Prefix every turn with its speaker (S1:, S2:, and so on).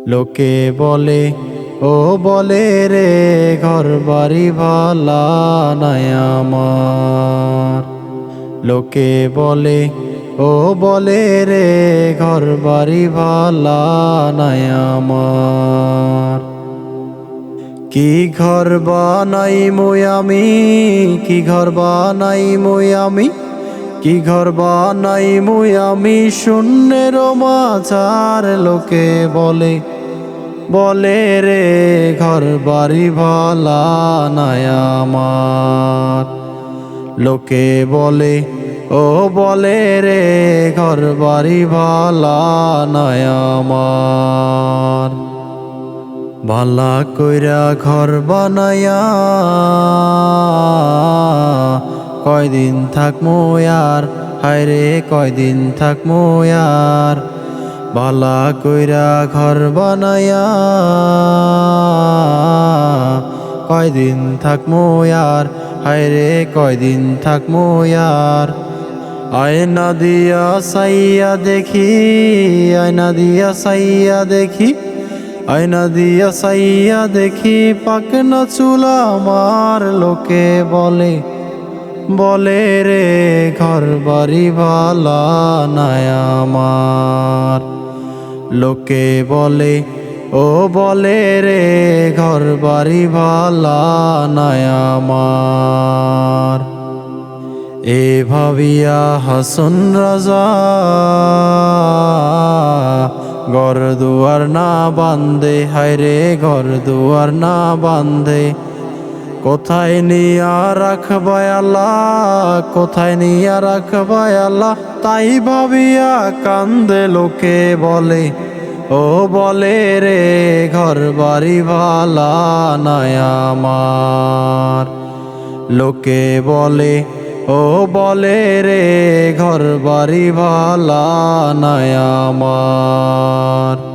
S1: লোকে বলে ও বলে রে ঘর বাড়ি ভালা নাই আমার। লোকে বলে ও বলে রে ঘর বাড়ি ভালা নাই আমার। কি ঘর বানাই মই আমি, কি ঘর বানাই মই আমি, কি ঘর বানাই মই আমি শূন্যের মাঝার। লোকে বলে বলে রে ঘর বাড়ি ভালা নাই আমার। লোকে বলে ও বলে রে ঘর বাড়ি ভালা নাই আমার। ভালা কইরা ঘর বানায়া কয়দিন থাকমু আর, হায়রে কয়দিন থাকমু আর। ভালা কইরা ঘর বানায়া কয়দিন থাকমু আর, হায়রে কয়দিন থাকমু আর। আয়না দিয়া সাইয়া দেখি, আয়না দিয়া সাইয়া দেখি, আয়না দিয়া সাইয়া দেখি পাকনা চুল আমার। লোকে বলে বলে রে ঘর বাড়ি ভালা নাই আমার। লোকে বলে ও বলে রে ঘর বাড়ি ভালা নাই আমার। এ ভাবিয়া হাসন রাজা ঘর দুয়ার না বান্ধে, হায়রে ঘর দুয়ার না বান্ধে। কোথায় নিয়া রাখবাই আল্লাহ, কোথায় নিয়া রাখবাই আল্লাহ, তাই ভাবিয়া কান্দে। লোকে বলে ও বলে রে ঘর বাড়ি ভালা নাই আমার। লোকে বলে ও বলে রে ঘর বাড়ি ভালা নাই আমার।